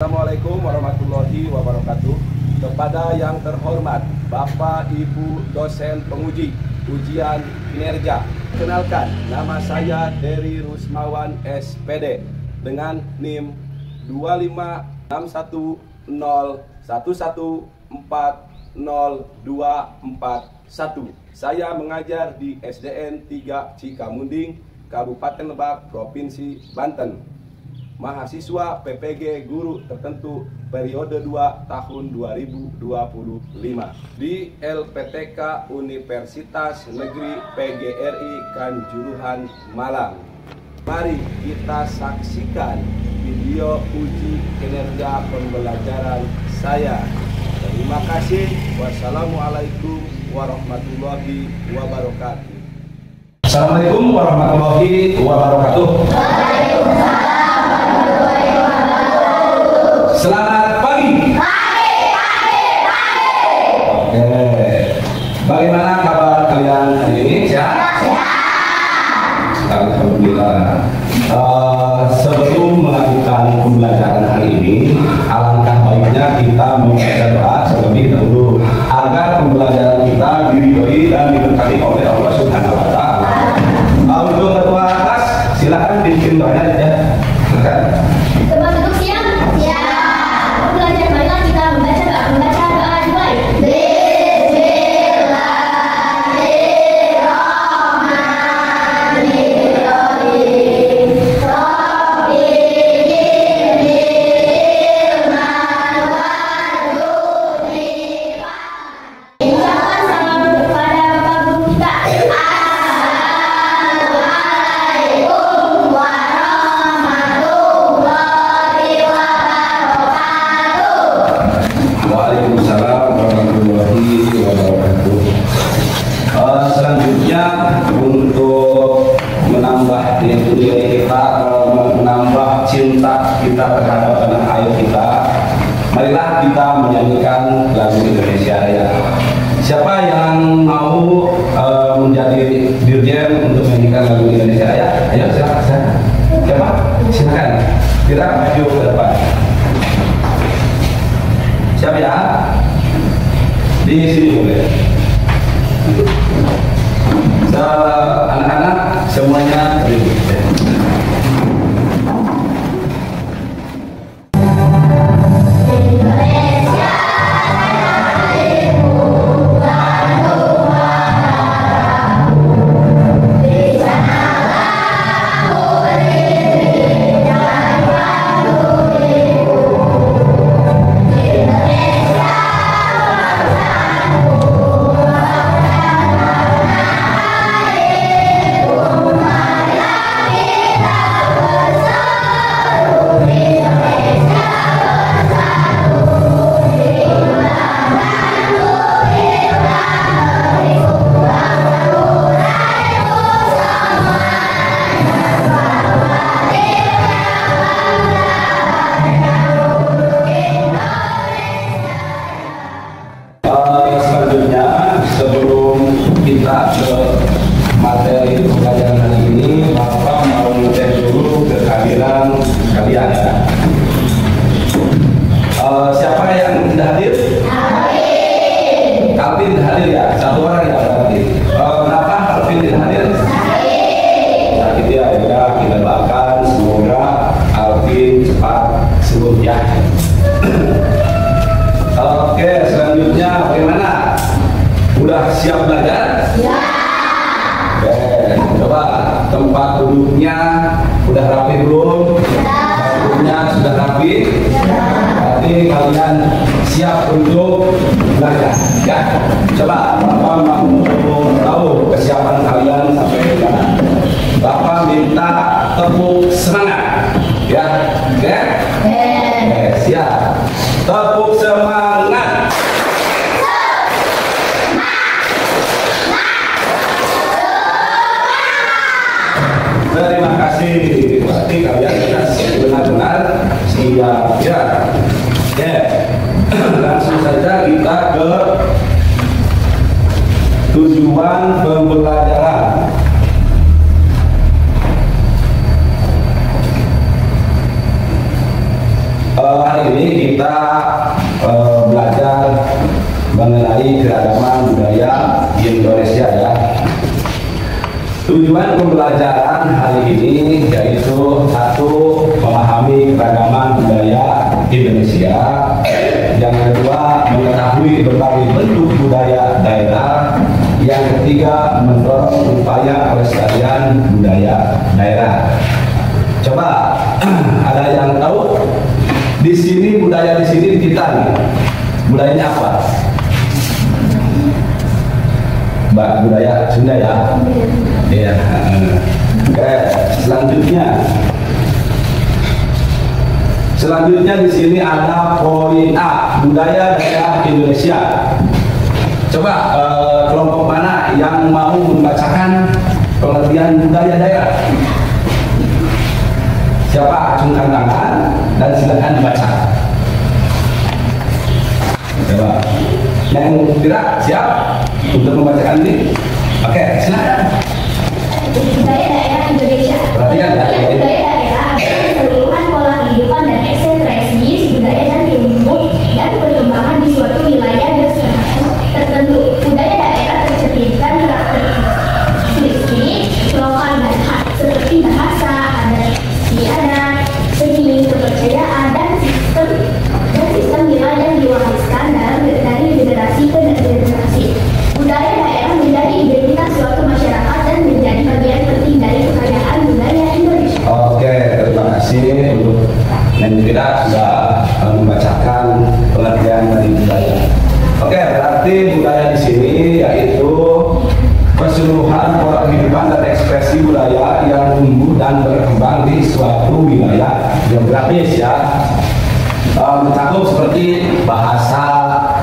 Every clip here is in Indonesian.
Assalamualaikum warahmatullahi wabarakatuh. Kepada yang terhormat Bapak Ibu dosen penguji ujian kinerja, kenalkan nama saya Dery Rusmawan SPD dengan NIM 25601140241. Saya mengajar di SDN 3 Cikamunding, Kabupaten Lebak, Provinsi Banten. Mahasiswa PPG guru tertentu periode 2 tahun 2025 di LPTK Universitas Negeri PGRI Kanjuruhan Malang. Mari kita saksikan video uji kinerja pembelajaran saya. Terima kasih. Wassalamualaikum warahmatullahi wabarakatuh. Assalamualaikum warahmatullahi wabarakatuh. Selamat pagi. Oke. Bagaimana kabar kalian hari ini? Sehat? Alhamdulillah. Sebelum melakukan pembelajaran hari ini, alangkah baiknya kita membaca doa terlebih dahulu agar pembelajaran kita diridhoi dan diberkati oleh Allah Subhanahu wa taala. Untuk ketua kelas, silakan dipimpin doanya ya. Silakan. Tempat duduk siap? Siap. Belajar marilah kita membaca doa dimulai. Selanjutnya untuk menambah nilai kita, menambah cinta kita terhadap tanah air kita, marilah kita menyanyikan lagu Indonesia Raya. Siapa yang mau menjadi dirjen untuk menyanyikan lagu Indonesia Raya? Ayo silakan. Siapa? Silakan. Kita maju ke depan. Siap ya? Di sini boleh. Anak-anak semuanya ribut. Materi pembelajaran hari ini, Bapak mau ngecek dulu kehadiran kalian ya. Siapa yang tidak hadir? Alvin tidak hadir ya? Satu orang yang tidak hadir. Kenapa Alvin tidak hadir? Sakit ya, ya kita doakan semoga Alvin cepat sembuh ya. Oke, selanjutnya bagaimana? Udah siap belajar? Ya. Coba tempat duduknya udah rapi belum? Duduknya sudah rapi? Berarti kalian siap untuk belajar ya? Coba Bapak mau tahu kesiapan kalian sampai di mana? Bapak minta tepuk semangat ya? Oke? Oke, siap. Tepuk semangat. Terima kasih. Berarti kalian benar-benar siap ya. Oke. Langsung saja kita ke tujuan pembelajaran. Hari ini kita belajar mengenai keragaman budaya di Indonesia ya. Tujuan pembelajaran hari ini yaitu satu, memahami keragaman budaya Indonesia. Yang kedua, mengetahui berbagai bentuk budaya daerah. Yang ketiga, mendorong upaya pelestarian budaya daerah. Coba ada yang tahu di sini budaya di sini kita nih, budayanya apa? Budaya Sunda ya. Iya. Oke, selanjutnya di sini ada poin A, budaya daerah Indonesia. Coba kelompok mana yang mau membacakan pengertian budaya daerah? Siapa? Acungkan tangan dan silakan dibaca. Coba. Yang tidak siap untuk membacakan ini? Oke, silakan. Budaya daerah Indonesia. Perhatikan ya. Budaya daerah adalah keseluruhan pola kehidupan dan ekspresi budaya dan ilmu dan perkembangan di suatu wilayah dan tertentu. Budaya daerah tercerminkan karakteristik lokal dan khas seperti bahasa, adat istiadat, seni, kepercayaan dan sistem nilai yang diwariskan dari generasi ke generasi. Budaya daerah menjadi identitas suatu masyarakat dan menjadi bagian penting dari kekayaan budaya Indonesia. Oke, terima kasih untuk yang tidak sudah membacakan pengertian dari budaya. Oke, berarti budaya di sini yaitu keseluruhan pola kehidupan dan ekspresi budaya yang tumbuh dan berkembang di suatu wilayah geografis ya. Mencakup seperti bahasa,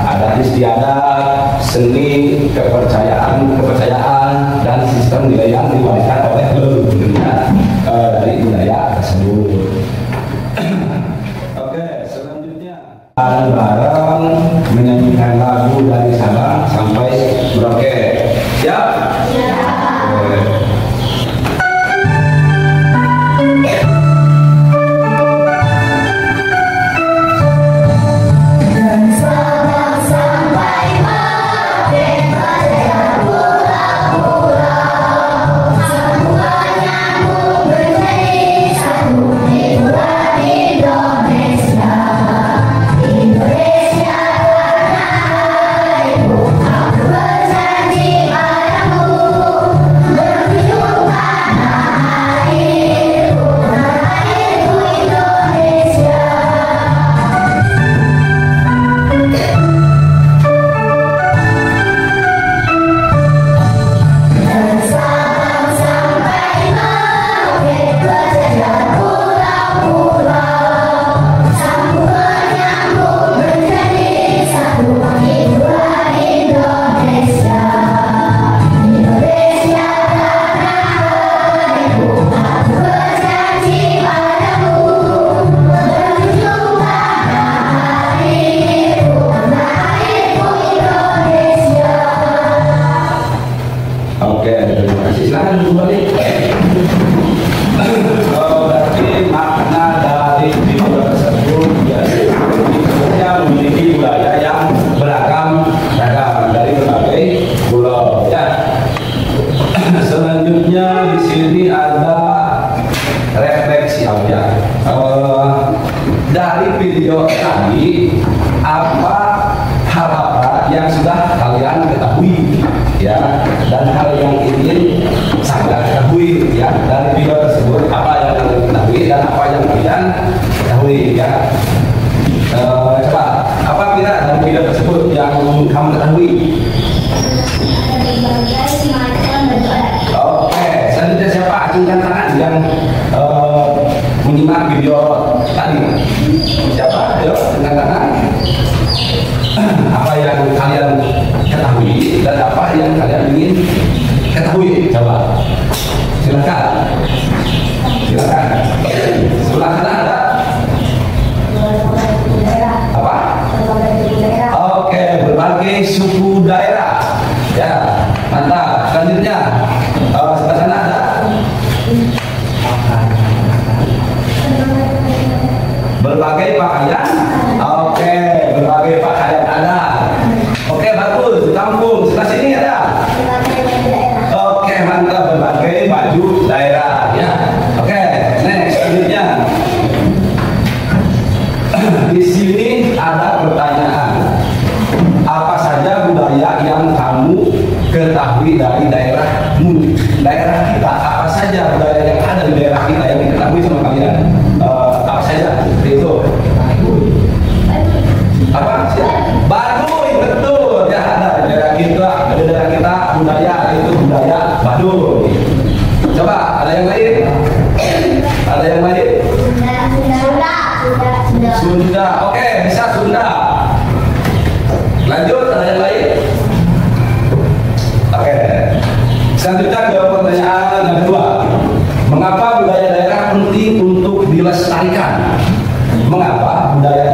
adat istiadat, seni, kepercayaan, dan sistem nilai yang diwariskan oleh leluhurnya dari budaya tersebut. Oke, selanjutnya bareng menyanyikan lagu dari Sabang sampai Merauke. Siap? Oke. Dari video tadi, apa hal-hal yang sudah kalian ketahui ya, dan hal yang ingin saya ketahui ya dari video tersebut, apa yang kalian ketahui dan apa yang kalian ketahui ya. Coba apa kira dari video tersebut yang kamu ketahui? Oke, selanjutnya siapa? Acungkan tangan yang menyimak video tadi. Siapa? Ayo, dengan tangan. Apa yang kalian ketahui dan apa yang kalian ingin ketahui? Coba. Silakan. Silakan. Sebelah kanan ada. Apa? Oke, berbagai suku daerah. Ya, mantap. Selanjutnya, sebelah sana ada. Berbagai pakaian di sini ada pertanyaan. Apa saja budaya yang kamu ketahui dari daerahmu, daerah kita? Apa saja budaya yang ada di daerah kita yang diketahui sama kalian? Apa saja? Itu apa? Baduy, betul. Ya, ada di daerah kita. Ada di daerah kita budaya itu budaya Baduy. Coba ada yang lain? Ada yang lain? Sunda. Oke, bisa Sunda. Lanjut, ada yang lain? Oke. Selanjutnya ke pertanyaan yang kedua. Mengapa budaya daerah penting untuk dilestarikan? Mengapa budaya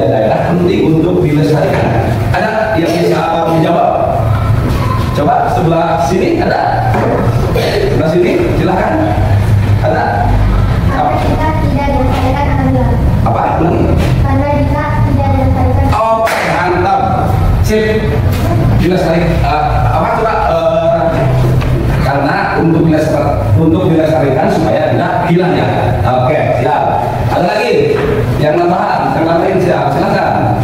daerah penting untuk dilestarikan? Ada yang bisa menjawab? Coba sebelah sini ada? Sebelah sini, silakan. Ada? Karena jika tidak dilestarikan akan hilang. Apa? Ulangi. Karena jika tidak dilestarikan. Oh, mantap. Sip. Dilestarikan. Apa coba? Karena untuk dilestarikan supaya tidak hilang ya. Oke, siap. Ada lagi yang tambahan, yang lain siap. Silakan.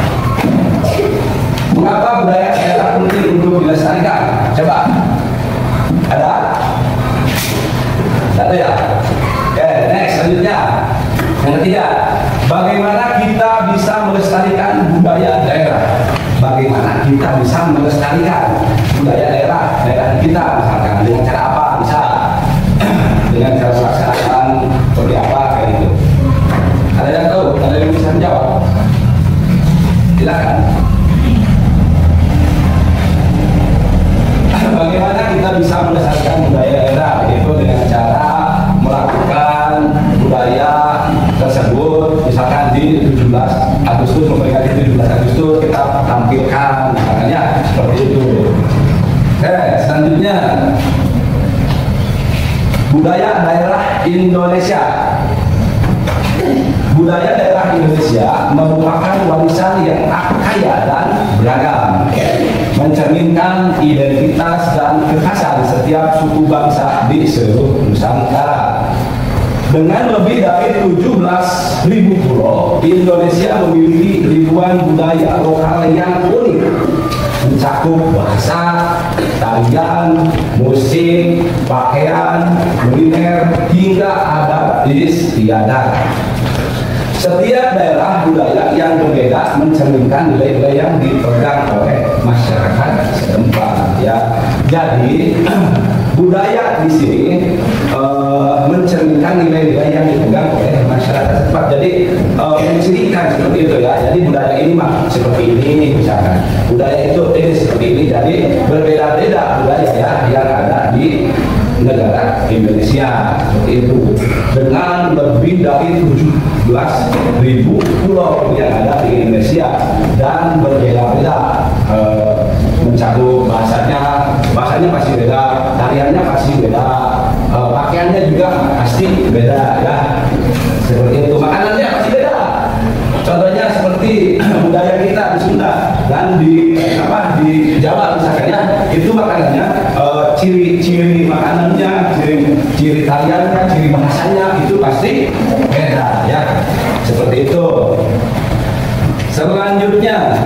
Mengapa budaya daerah penting untuk dilestarikan? Coba. Ada? Ada ya? Oke, next selanjutnya. Yang ketiga, bagaimana kita bisa melestarikan budaya daerah? Bagaimana kita bisa melestarikan budaya daerah kita? Misalkan dengan cara apa? Bisa dengan cara pelaksanaan seperti apa kayak gitu. Ada yang tahu? Ada yang bisa menjawab? Silakan. Bagaimana kita bisa melestarikan budaya daerah? Itu dengan cara melakukan budaya tersebut, misalkan di 17 Agustus, memperingati 17 Agustus kita tampilkan, misalnya seperti itu. Oke, selanjutnya budaya daerah Indonesia. Budaya daerah Indonesia merupakan warisan yang kaya dan beragam, mencerminkan identitas dan kekhasan setiap suku bangsa di seluruh Nusantara. Dengan lebih dari 17.000 pulau, Indonesia memiliki ribuan budaya lokal yang unik, mencakup bahasa, tarian, musik, pakaian, kuliner, hingga adat istiadat. Setiap daerah budaya yang berbeda mencerminkan nilai-nilai yang dipegang oleh masyarakat setempat. Ya, jadi budaya di sini mencerminkan nilai-nilai yang dipegang oleh masyarakat setempat. Jadi mencirikan seperti itu ya. Jadi budaya ini mah seperti ini misalkan. Budaya itu ini seperti ini. Jadi berbeda-beda budaya ya yang ada di negara Indonesia seperti itu, dengan lebih dari 17.000 pulau yang ada di Indonesia dan berbeda-beda, mencakup bahasanya pasti beda, tariannya pasti beda, pakaiannya juga pasti beda ya, seperti itu. Makanannya pasti beda. Contohnya seperti budaya kita di Sunda dan di Jawa misalkan ya, itu makanannya ciri makanannya, ciri tariannya, ciri bahasanya itu pasti beda ya, seperti itu. Selanjutnya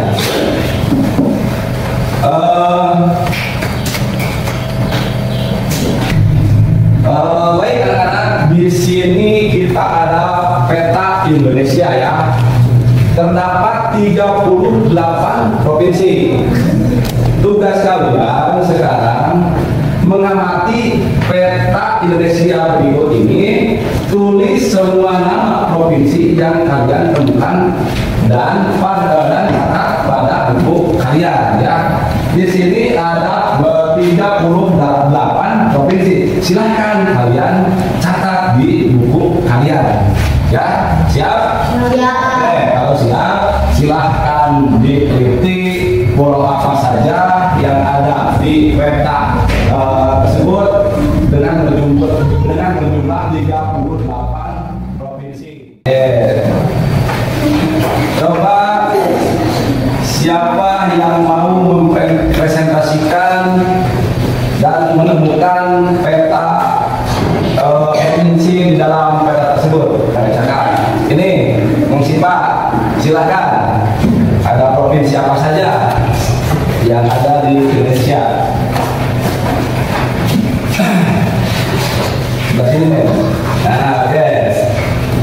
baik anak-anak, di sini kita ada peta Indonesia ya. Terdapat 38 provinsi. Tugas kalian sekarang mengamati peta Indonesia berikut ini. Tulis semua nama provinsi yang kalian temukan dan catat pada buku kalian ya. Di sini ada 38 provinsi. Silahkan kalian catat di buku kalian. Ya, siap? Siap. Oke, kalau siap, silahkan diteliti pulau apa saja yang ada di peta tersebut dengan berjumlah 38 provinsi. Coba siapa yang mau mempresentasikan dan menemukan peta provinsi di dalam peta tersebut? Ini, Bung Sipa. silakan. Ada provinsi apa saja yang ada di Indonesia? Sebelah sini nih. Nah, oke.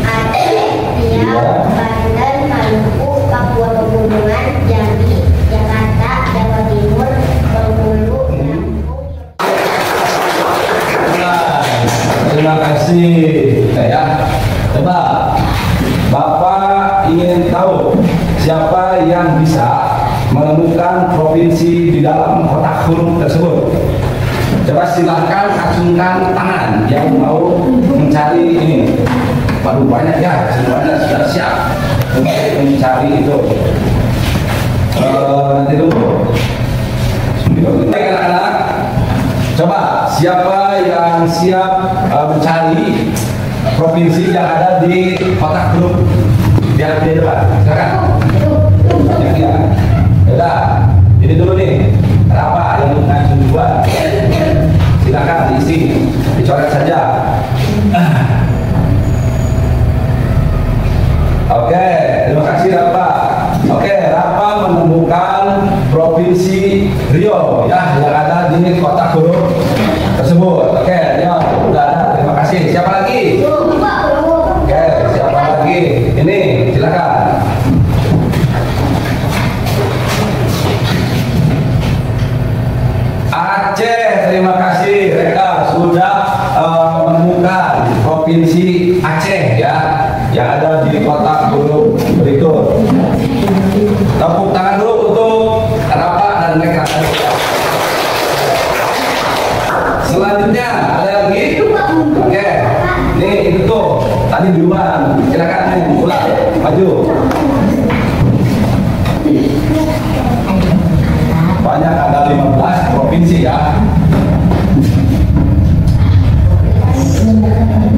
Aceh, Riau, Banten, Maluku, Papua Pegunungan, Jambi, Jakarta, Jawa Timur, Bengkulu, Lampung. Terima kasih. Ya. Coba Bapak ingin tahu siapa yang bisa menemukan provinsi di dalam kotak huruf tersebut. Coba silahkan acungkan tangan yang mau mencari ini. Waduh, banyak ya, semuanya sudah siap untuk mencari itu. Nanti dulu. Baik anak-anak, coba siapa yang siap mencari provinsi yang ada di kotak huruf di depan? Silakan. Ya. Udah, ini dulu nih. Ada apa yang mengajung dua? Silakan diisi, dicoret saja. Oke, terima kasih Rafa. Oke, Rafa menemukan provinsi Riau ya yang ada di kotak huruf tersebut. Oke, ya udah ada. Terima kasih. Siapa lagi? Oke, siapa lagi? Ini, silakan. Aceh, terima kasih mereka sudah menemukan provinsi Aceh ya yang ada di kotak huruf berikut. Tepuk tangan dulu untuk Rafa dan mereka. Selanjutnya ada lagi? Oke, ini itu tuh tadi duluan. Silakan pulang, maju. Banyak, ada 15 provinsi ya.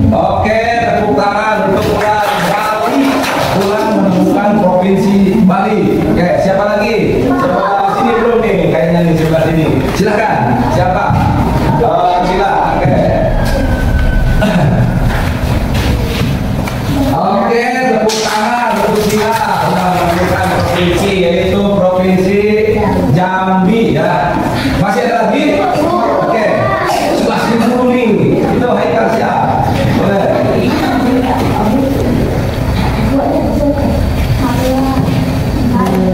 Oke, tepuk tangan untuk Bali. Pulang menemukan provinsi Bali. Oke, siapa lagi? Sebelah sini belum nih, kayaknya di sebelah sini. Silakan, siapa? Sila, oke. Oke, tepuk tangan untuk Sila. Sudah menemukan provinsi, yaitu provinsi Jambi ya. Masih ada lagi? Oke. Sebelah sini dulu nih. Itu Haikal siap. Boleh.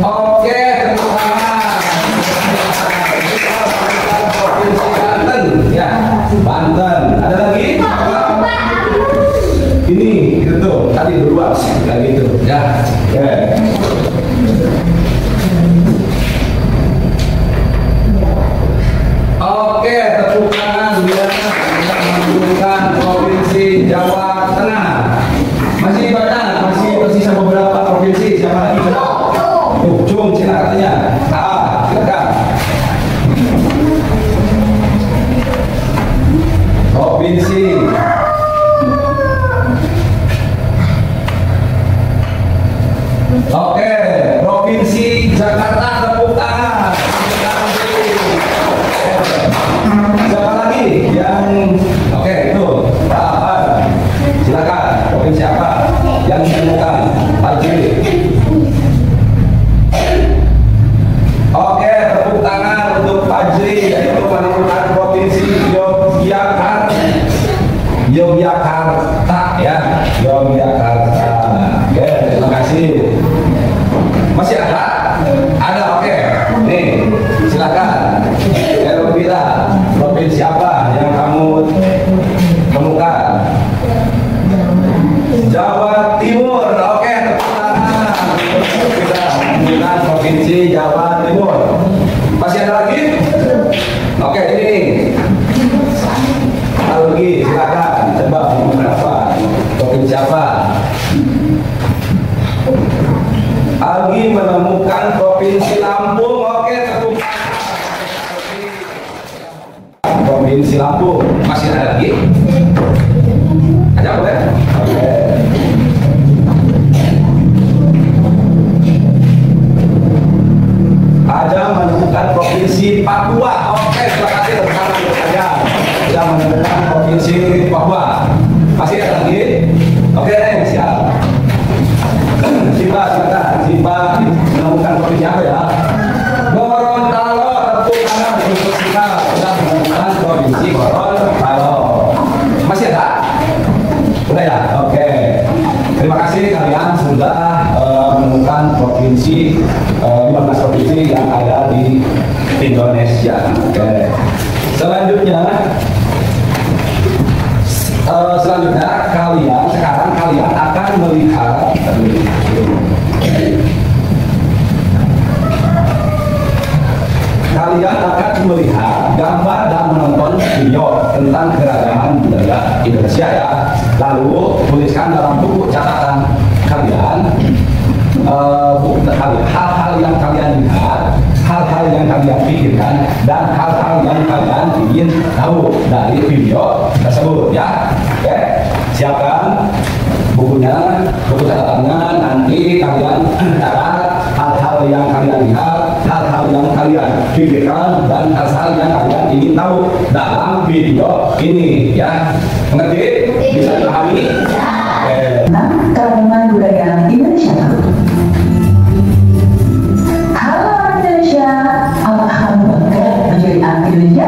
Oke, tepuk tangan. Provinsi Banten ya. Banten. Ada lagi? Ini itu tadi berdua lagi itu ya. Oke. Oke, tepuk tangan biar kita menunjukkan provinsi Jawa Tengah. Masih banyak, masih tersisa beberapa provinsi. Siapa lagi? Tuh, Cung, Cina katanya. Silakan. Provinsi. Oke, provinsi Jakarta, tepuk tangan. Siapa lagi yang oke itu silakan provinsi apa yang ditemukan Pak Jiri. Oke, tepuk tangan untuk Pak Jiri yaitu menemukan provinsi Yogyakarta ya, Yogyakarta. Oke, terima kasih. Masih ada? Ada, oke. Nih, silakan. Elvira, provinsi apa yang kamu temukan? Jawa Timur. Oke, tepuk tangan. Kita menemukan provinsi Jawa Timur. Masih ada lagi? Oke, ini. Lagi, silakan. Coba berapa? Provinsi apa? Algi menemukan provinsi Lampung. Oke, tepuk provinsi Lampung. Masih ada lagi? Ada boleh? Oke. Ada menemukan provinsi Papua. Oke, terima kasih teman-teman saja. Sudah menemukan provinsi Papua. Masih ada lagi? Oke, siap. Silakan. Pak menemukan provinsi apa ya? Gorontalo. Tepuk tangan untuk kita sudah menemukan provinsi Gorontalo. Masih ada? Udah ya? Oke. Terima kasih kalian sudah menemukan provinsi 15 provinsi yang ada di Indonesia. Oke. Selanjutnya kalian akan melihat gambar dan menonton video tentang keragaman budaya Indonesia ya. Lalu tuliskan dalam buku catatan kalian hal-hal yang kalian lihat, hal-hal yang kalian pikirkan, dan hal-hal yang kalian ingin tahu dari video tersebut ya. Oke, siapkan bukunya, buku catatannya. Nanti kalian catat hal-hal yang kalian lihat, hal-hal yang kalian pikirkan, dan hal-hal yang kalian ingin tahu dalam video ini ya. Mengerti? Bisa dipahami? Oke. Keragaman budaya Indonesia. Halo Indonesia, apa kamu bangga menjadi anak Indonesia?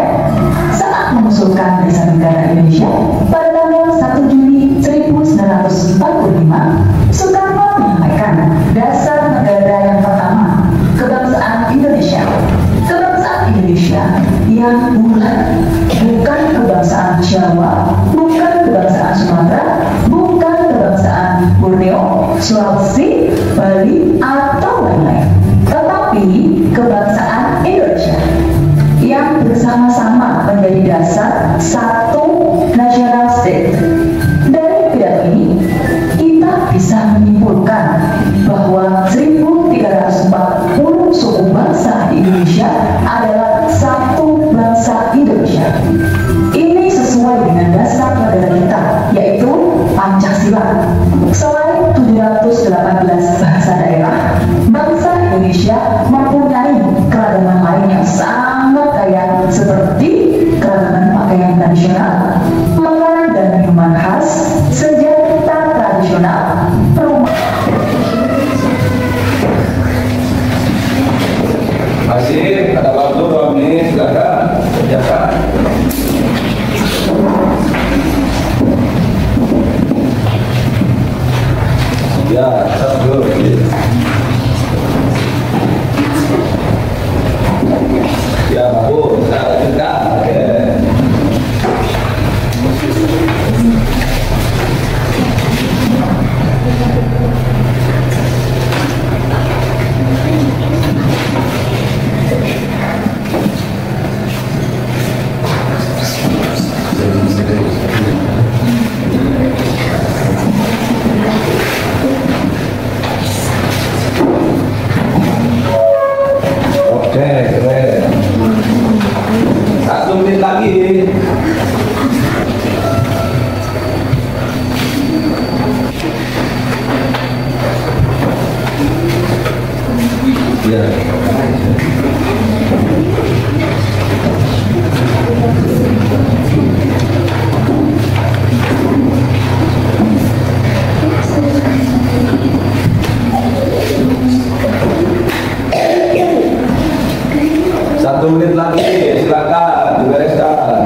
Saat mengusulkan Dasar Negara Indonesia pada tanggal 1 Juni 1945, Soekarno menyampaikan dasar negara yang pertama, kebangsaan Indonesia. Kebangsaan Indonesia yang bulat, bukan kebangsaan Jawa, bukan kebangsaan Sumatera, bukan kebangsaan Borneo, Sulawesi, Bali, atau lain-lain, tetapi kebangsaan Indonesia yang bersama-sama menjadi dasar satu national state. Dari pidato ini, kita bisa menyimpulkan bahwa 1340 suku bangsa di Indonesia adalah satu bangsa Indonesia. Ini sesuai dengan dasar negara kita, yaitu Pancasila. Selain 718 bahasa daerah, bangsa Indonesia mempunyai keragaman lain yang sangat kaya, seperti keragaman pakaian tradisional, makanan dan minuman khas, senjata tradisional, Masih ada waktu 2 menit, silakan kerjakan. Ya, satu. Ya, bagus. Kita lanjutkan. Oke. Oke, keren. 1 menit lagi. Ya. Satu menit lagi, silakan dibereskan.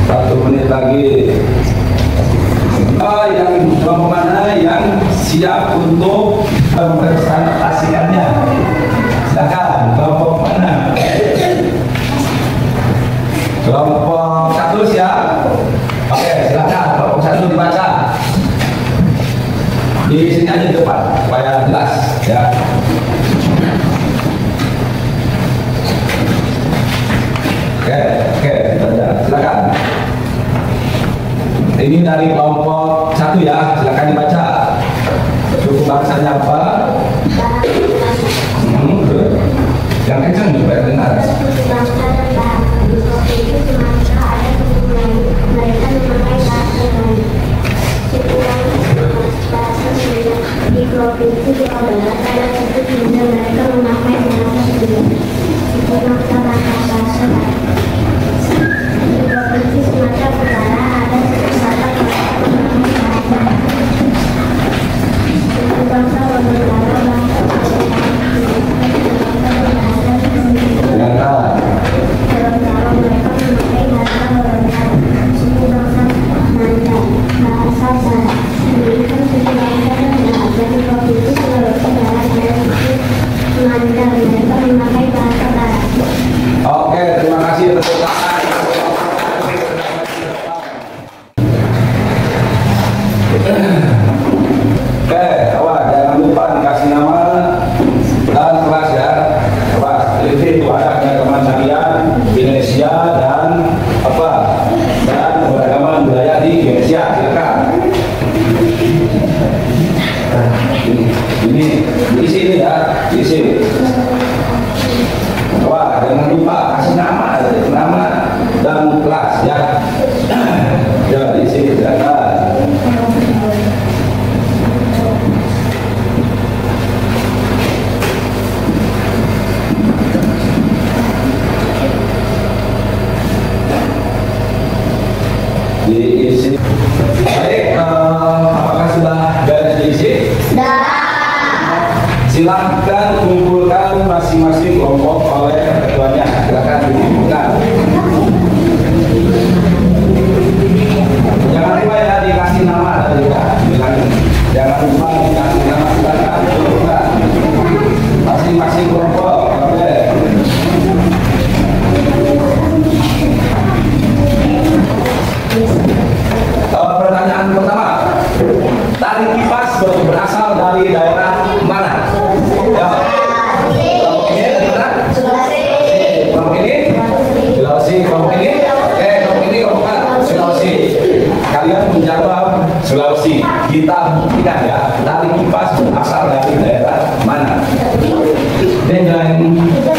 Satu menit lagi. Yang kelompok mana yang siap untuk mempresentasikannya? Silakan, kelompok mana? Kelompok 1 siap? Oke, silakan. Kelompok 1 dibaca. Di sini aja di depan supaya jelas ya. Oke, silakan. Ini dari kelompok 1 ya, silakan dibaca. Suku bangsanya apa? Yang kencang juga dengar. Suku bangsa dan bahasa di provinsi Sumatera ada 7 Melayu. Mereka memakai bahasa Melayu. Suku bangsa bahasa Melayu Provinsi Jawa Barat ada satu hingga mereka memakai bahasa sendiri seperti bahasa Sunda. Di Provinsi Sumatera Utara ada satu mereka memakai bahasa suku bangsa Gorontalo bahasa Gorontalo mereka memakai bahasa Gorontalo, suku bangsa Mandai bahasa Barat. Pendidikan suku bangsa dan di Provinsi Sulawesi Barat dan suku Mandar mereka memakai bahasa Barat. Oke, terima kasih tepuk tangan. Oke, awas jangan lupa dikasih nama dan kelas ya. Awas, itu ada keagamaan syariah Indonesia dan apa? Dan keberagaman budaya di Indonesia. Silakan. Ini di sini ya, di sini. Wah, jangan lupa kasih nama dan kelas ya. Ya di sini silakan. Diisi. Baik, apakah sudah beres diisi? Silahkan kumpulkan masing-masing kelompok oleh ketuanya. Silakan dikumpulkan. Jangan lupa ya dikasih nama tadi ya. Jangan lupa dikasih nama. Silakan kumpulkan masing-masing kelompok. Oke. Pertanyaan pertama, tari kipas berasal dari daerah mana? Ya. Kelompok ini dari mana? Kelompok ini? Sulawesi. Kelompok ini? Kelompok ini kelompok Sulawesi. Kalian menjawab Sulawesi. Kita buktikan ya, tari kipas berasal dari daerah mana? Dengan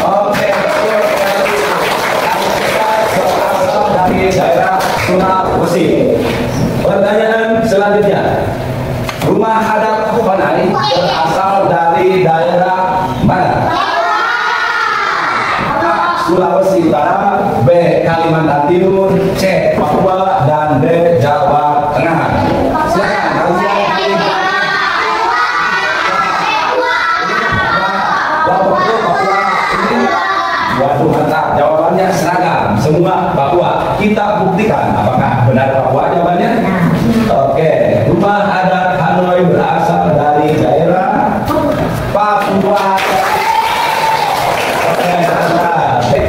oke. Berasal dari daerah Sulawesi. Pertanyaan selanjutnya, rumah adat Panai berasal dari daerah mana? A. Sulawesi Utara, B. Kalimantan Timur, C. Papua, dan D. Jawa Tengah. Silakan kalian pilih. Papua ini. Waduh, mantap. Jawabannya seragam, semua Papua. Kita buktikan apakah benar Papua jawabannya. Oke, rumah adat Hanoi berasal dari daerah Papua. Oke,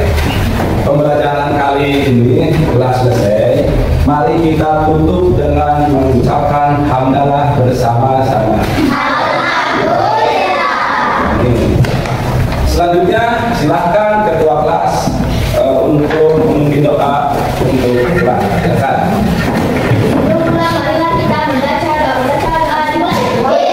pembelajaran kali ini telah selesai. Mari kita tutup dengan mengucapkan hamdalah bersama-sama. Selanjutnya silahkan ketua kelas untuk memimpin doa untuk kelas. Silakan. Marilah kita membaca doa dimulai.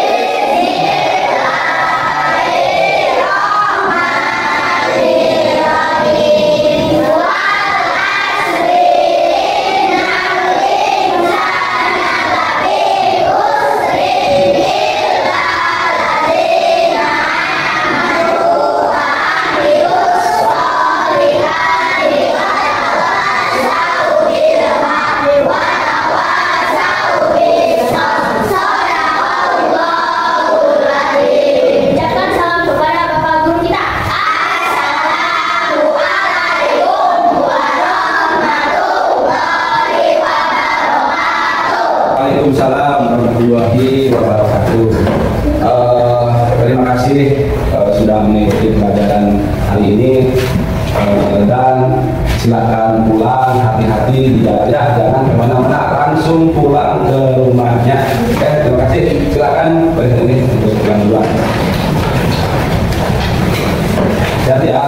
Waalaikumsalam warahmatullahi wabarakatuh. Terima kasih sudah mengikuti pelajaran hari ini dan silakan pulang hati-hati di jalan ya, jangan kemana-mana, langsung pulang ke rumahnya. Oke, terima kasih. Silakan berhenti untuk pulang duluan. Jadi ya.